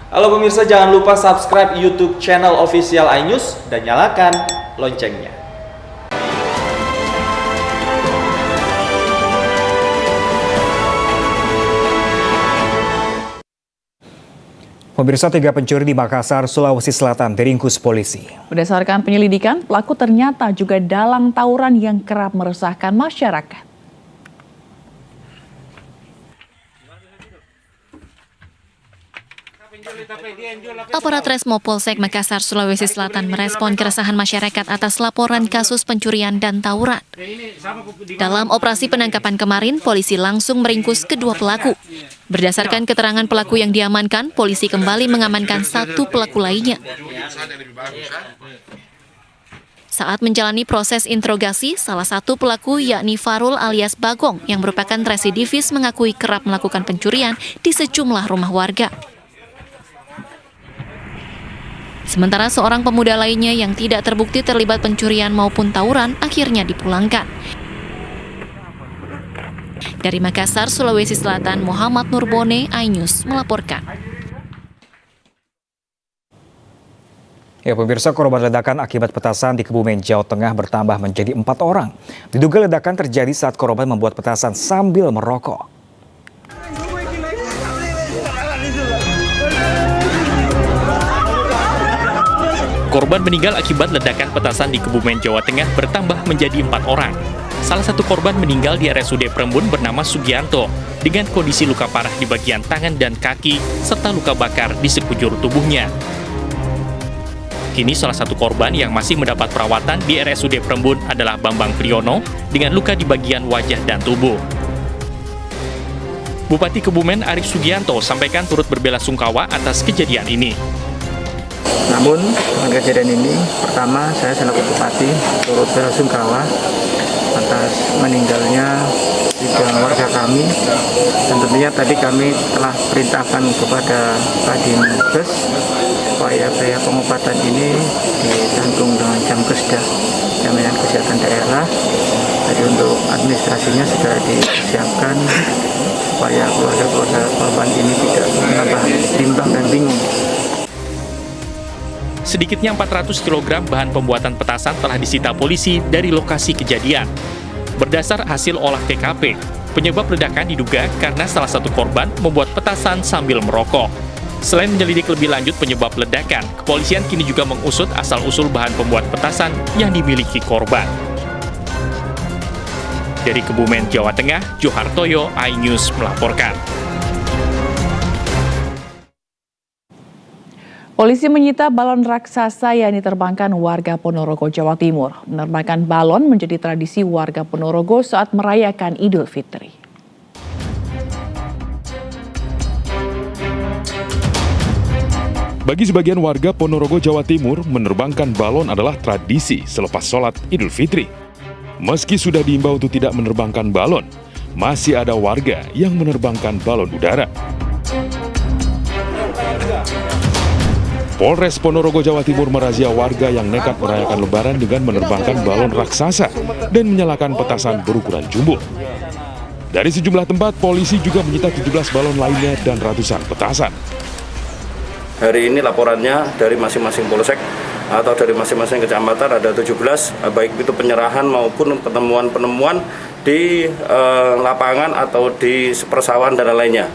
Halo pemirsa, jangan lupa subscribe YouTube channel official iNews dan nyalakan loncengnya. Pemirsa, 3 pencuri di Makassar, Sulawesi Selatan diringkus polisi. Berdasarkan penyelidikan, pelaku ternyata juga dalang tawuran yang kerap meresahkan masyarakat. Aparat Resmo Polsek Makassar, Sulawesi Selatan merespon keresahan masyarakat atas laporan kasus pencurian dan tawuran. Dalam operasi penangkapan kemarin, polisi langsung meringkus kedua pelaku. Berdasarkan keterangan pelaku yang diamankan, polisi kembali mengamankan 1 pelaku lainnya. Saat menjalani proses interogasi, salah satu pelaku yakni Farul alias Bagong yang merupakan residivis mengakui kerap melakukan pencurian di sejumlah rumah warga. Sementara seorang pemuda lainnya yang tidak terbukti terlibat pencurian maupun tawuran akhirnya dipulangkan. Dari Makassar, Sulawesi Selatan, Muhammad Nurbone, iNews melaporkan. Ya, pemirsa, korban ledakan akibat petasan di Kebumen, Jawa Tengah bertambah menjadi 4 orang. Diduga ledakan terjadi saat korban membuat petasan sambil merokok. Korban meninggal akibat ledakan petasan di Kebumen, Jawa Tengah bertambah menjadi 4 orang. Salah satu korban meninggal di RSUD Prembun bernama Sugianto dengan kondisi luka parah di bagian tangan dan kaki serta luka bakar di sekujur tubuhnya. Kini salah satu korban yang masih mendapat perawatan di RSUD Prembun adalah Bambang Priyono dengan luka di bagian wajah dan tubuh. Bupati Kebumen Arief Sugianto sampaikan turut berbelasungkawa atas kejadian ini. Namun dengan kejadian ini, pertama saya selaku Bupati turut belasungkawa atas meninggalnya 3 warga kami, dan tentunya tadi kami telah perintahkan kepada Kadinkes supaya biaya pengobatan ini ditanggung dengan Jamkesda, Jaminan Kesehatan Daerah. Jadi untuk administrasinya sudah disiapkan supaya keluarga-keluarga korban ini tidak menambah bimbang dan bingung. Sedikitnya 400 kg bahan pembuatan petasan telah disita polisi dari lokasi kejadian. Berdasar hasil olah TKP, penyebab ledakan diduga karena salah satu korban membuat petasan sambil merokok. Selain menyelidik lebih lanjut penyebab ledakan, kepolisian kini juga mengusut asal-usul bahan pembuat petasan yang dimiliki korban. Dari Kebumen, Jawa Tengah, Johartoyo, iNews melaporkan. Polisi menyita balon raksasa yang diterbangkan warga Ponorogo, Jawa Timur. Menerbangkan balon menjadi tradisi warga Ponorogo saat merayakan Idul Fitri. Bagi sebagian warga Ponorogo, Jawa Timur, menerbangkan balon adalah tradisi selepas sholat Idul Fitri. Meski sudah diimbau untuk tidak menerbangkan balon, masih ada warga yang menerbangkan balon udara. Polres Ponorogo, Jawa Timur merazia warga yang nekat merayakan Lebaran dengan menerbangkan balon raksasa dan menyalakan petasan berukuran jumbo. Dari sejumlah tempat, polisi juga menyita 17 balon lainnya dan ratusan petasan. Hari ini laporannya dari masing-masing polsek atau dari masing-masing kecamatan ada 17, baik itu penyerahan maupun penemuan-penemuan di lapangan atau di persawahan dan lainnya.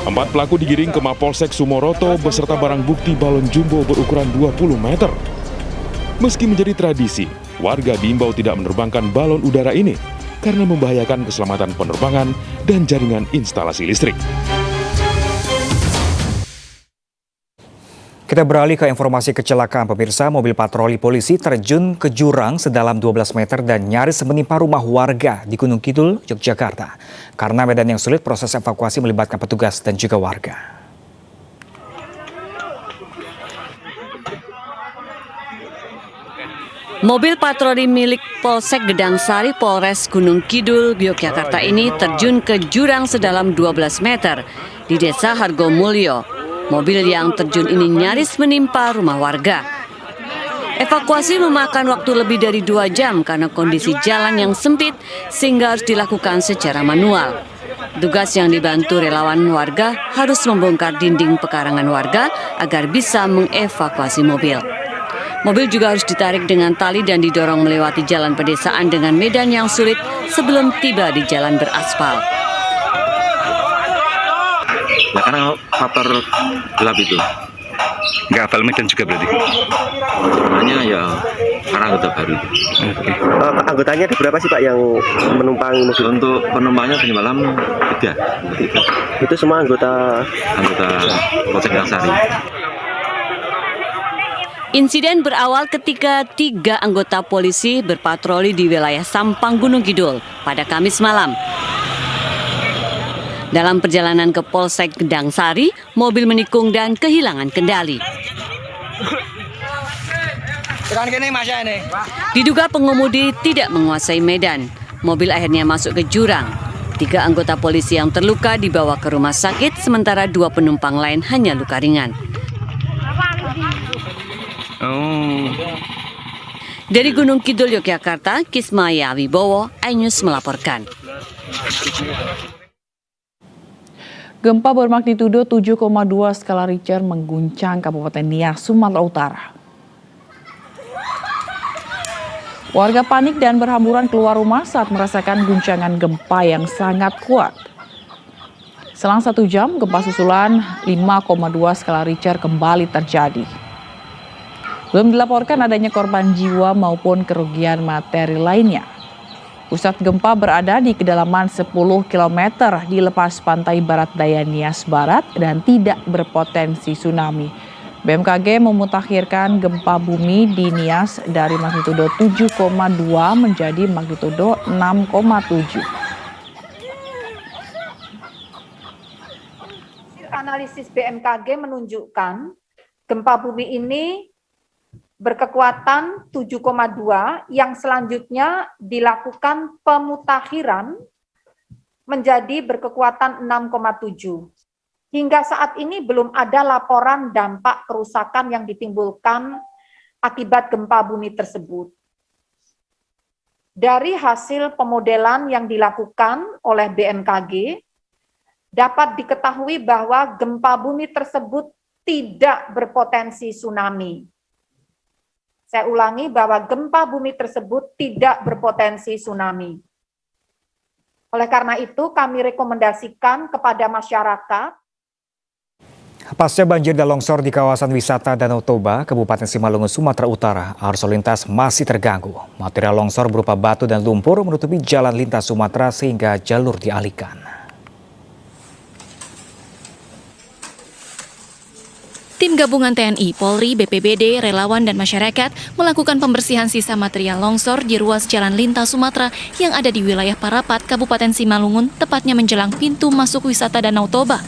4 pelaku digiring ke Mapolsek Sumoroto beserta barang bukti balon jumbo berukuran 20 meter. Meski menjadi tradisi, warga diimbau tidak menerbangkan balon udara ini karena membahayakan keselamatan penerbangan dan jaringan instalasi listrik. Kita beralih ke informasi kecelakaan, pemirsa. Mobil patroli polisi terjun ke jurang sedalam 12 meter dan nyaris menimpa rumah warga di Gunung Kidul, Yogyakarta. Karena medan yang sulit, proses evakuasi melibatkan petugas dan juga warga. Mobil patroli milik Polsek Gedang Sari Polres Gunung Kidul, Yogyakarta ini terjun ke jurang sedalam 12 meter di Desa Hargomulyo. Mobil yang terjun ini nyaris menimpa rumah warga. Evakuasi memakan waktu lebih dari 2 jam karena kondisi jalan yang sempit sehingga harus dilakukan secara manual. Petugas yang dibantu relawan warga harus membongkar dinding pekarangan warga agar bisa mengevakuasi mobil. Mobil juga harus ditarik dengan tali dan didorong melewati jalan pedesaan dengan medan yang sulit sebelum tiba di jalan beraspal. Ya, karena faktor gelap itu. Nggak hafal medan juga berarti? Namanya ya karena anggota baru itu. Okay. Anggotanya ada berapa sih Pak yang menumpang mobil? Untuk penumpangnya tadi malam 3. Itu semua anggota Polsek Gedang Sari. Insiden berawal ketika 3 anggota polisi berpatroli di wilayah Sampang Gunung Kidul pada Kamis malam. Dalam perjalanan ke Polsek Gedang Sari, mobil menikung dan kehilangan kendali. Diduga pengemudi tidak menguasai medan. Mobil akhirnya masuk ke jurang. 3 anggota polisi yang terluka dibawa ke rumah sakit, sementara 2 penumpang lain hanya luka ringan. Dari Gunung Kidul, Yogyakarta, Kismaya Wibowo, iNews melaporkan. Gempa bermagnitudo 7,2 skala Richter mengguncang Kabupaten Nias, Sumatera Utara. Warga panik dan berhamburan keluar rumah saat merasakan guncangan gempa yang sangat kuat. Selang 1 jam, gempa susulan 5,2 skala Richter kembali terjadi. Belum dilaporkan adanya korban jiwa maupun kerugian materi lainnya. Pusat gempa berada di kedalaman 10 km di lepas pantai barat daya Nias Barat dan tidak berpotensi tsunami. BMKG memutakhirkan gempa bumi di Nias dari magnitudo 7,2 menjadi magnitudo 6,7. Analisis BMKG menunjukkan gempa bumi ini berkekuatan 7,2 yang selanjutnya dilakukan pemutakhiran menjadi berkekuatan 6,7. Hingga saat ini belum ada laporan dampak kerusakan yang ditimbulkan akibat gempa bumi tersebut. Dari hasil pemodelan yang dilakukan oleh BMKG, dapat diketahui bahwa gempa bumi tersebut tidak berpotensi tsunami. Saya ulangi bahwa gempa bumi tersebut tidak berpotensi tsunami. Oleh karena itu, kami rekomendasikan kepada masyarakat. Pasca banjir dan longsor di kawasan wisata Danau Toba, Kabupaten Simalungun, Sumatera Utara, arus lalu lintas masih terganggu. Material longsor berupa batu dan lumpur menutupi jalan lintas Sumatera sehingga jalur dialihkan. Tim gabungan TNI, Polri, BPBD, relawan, dan masyarakat melakukan pembersihan sisa material longsor di ruas jalan lintas Sumatera yang ada di wilayah Parapat, Kabupaten Simalungun, tepatnya menjelang pintu masuk wisata Danau Toba.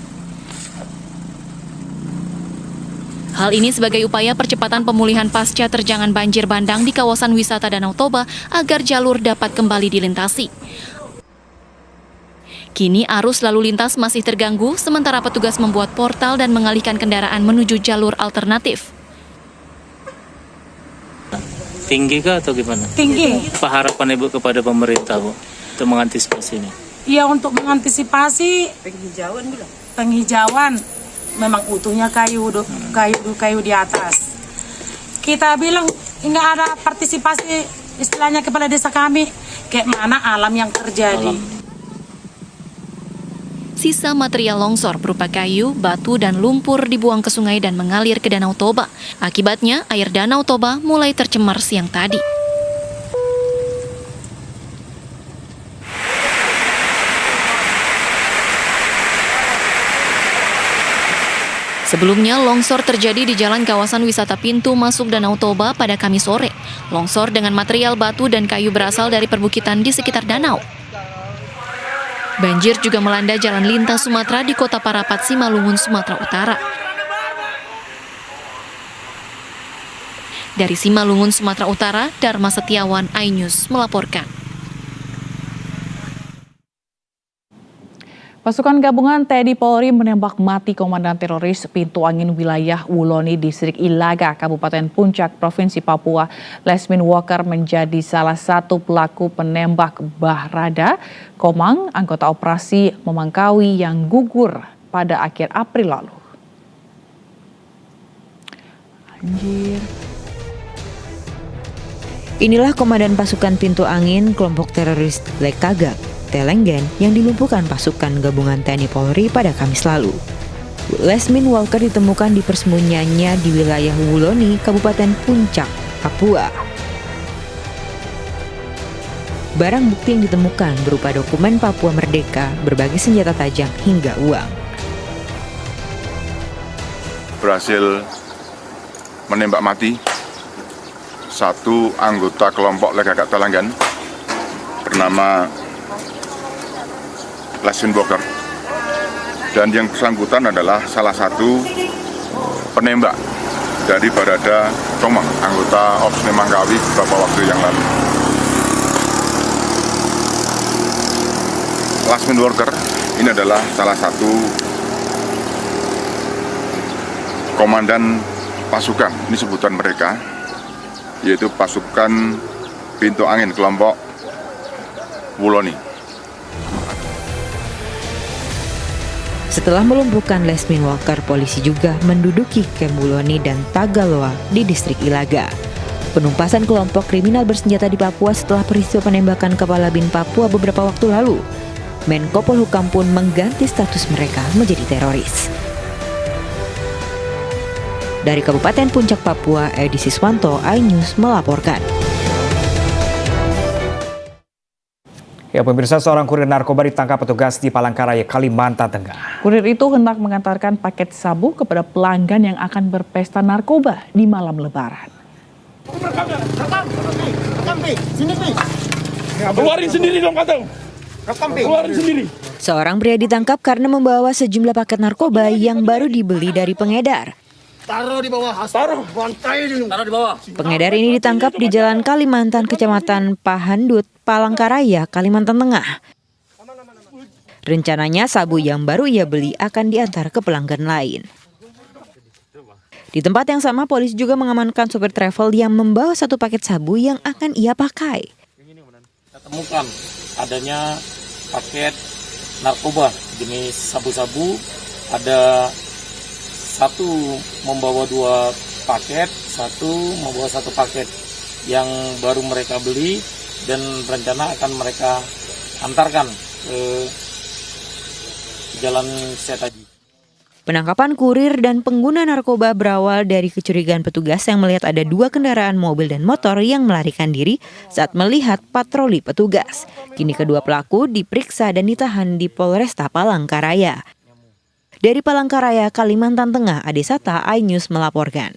Hal ini sebagai upaya percepatan pemulihan pasca terjangan banjir bandang di kawasan wisata Danau Toba agar jalur dapat kembali dilintasi. Kini arus lalu lintas masih terganggu, sementara petugas membuat portal dan mengalihkan kendaraan menuju jalur alternatif. Tinggi kah atau gimana? Tinggi. Apa harapan Ibu kepada pemerintah, Bu, untuk mengantisipasi ini? Ya, untuk mengantisipasi penghijauan memang utuhnya kayu di atas. Kita bilang nggak ada partisipasi istilahnya kepala desa kami, kayak mana alam yang terjadi. Sisa material longsor berupa kayu, batu, dan lumpur dibuang ke sungai dan mengalir ke Danau Toba. Akibatnya, air Danau Toba mulai tercemar siang tadi. Sebelumnya, longsor terjadi di jalan kawasan wisata pintu masuk Danau Toba pada Kamis sore. Longsor dengan material batu dan kayu berasal dari perbukitan di sekitar danau. Banjir juga melanda jalan lintas Sumatera di Kota Parapat, Simalungun, Sumatera Utara. Dari Simalungun, Sumatera Utara, Dharma Setiawan, iNews melaporkan. Pasukan gabungan TNI Polri menembak mati komandan teroris Pintu Angin wilayah Wuloni, Distrik Ilaga, Kabupaten Puncak, Provinsi Papua. Lesmin Walker menjadi salah satu pelaku penembak Bahrada Komang, anggota operasi Memangkawi yang gugur pada akhir April lalu. Inilah komandan pasukan Pintu Angin kelompok teroris Lekagak, Telenggen yang dilumpuhkan pasukan gabungan TNI Polri pada Kamis lalu. Lesmin Walker ditemukan di persembunyiannya di wilayah Wuloni, Kabupaten Puncak, Papua. Barang bukti yang ditemukan berupa dokumen Papua Merdeka, berbagai senjata tajam hingga uang. Berhasil menembak mati satu anggota kelompok Lekagak Telenggen bernama Lesmin Walker, dan yang bersangkutan adalah salah satu penembak dari Bahrada Komang, anggota Ops Memangkawi beberapa waktu yang lalu. Lesmin Walker ini adalah salah satu komandan pasukan, ini sebutan mereka, yaitu pasukan Pintu Angin kelompok Wuloni. Setelah melumpuhkan Lesmin Walker, polisi juga menduduki Kem Wuloni dan Tagaloa di Distrik Ilaga. Penumpasan kelompok kriminal bersenjata di Papua setelah peristiwa penembakan Kepala BIN Papua beberapa waktu lalu. Menko Polhukam pun mengganti status mereka menjadi teroris. Dari Kabupaten Puncak, Papua, Edi Siswanto, iNews melaporkan. Ya, pemirsa, seorang kurir narkoba ditangkap petugas di Palangkaraya, Kalimantan Tengah. Kurir itu hendak mengantarkan paket sabu kepada pelanggan yang akan berpesta narkoba di malam Lebaran. Keluarin sendiri dong, kata. Keluarin sendiri. Seorang pria ditangkap karena membawa sejumlah paket narkoba yang baru dibeli dari pengedar. Taruh di bawah, taruh di bawah. Pengedar ini ditangkap di Jalan Kalimantan, Kecamatan Pahandut, Palangkaraya, Kalimantan Tengah. Rencananya sabu yang baru ia beli akan diantar ke pelanggan lain. Di tempat yang sama, polisi juga mengamankan sopir travel yang membawa satu paket sabu yang akan ia pakai. Kita temukan adanya paket narkoba jenis sabu-sabu, ada satu membawa 2 paket, satu membawa 1 paket yang baru mereka beli dan rencana akan mereka antarkan ke Jalan Setaji. Penangkapan kurir dan pengguna narkoba berawal dari kecurigaan petugas yang melihat ada 2 kendaraan mobil dan motor yang melarikan diri saat melihat patroli petugas. Kini kedua pelaku diperiksa dan ditahan di Polresta Palangkaraya. Dari Palangkaraya, Kalimantan Tengah, Ade Sata, iNews melaporkan.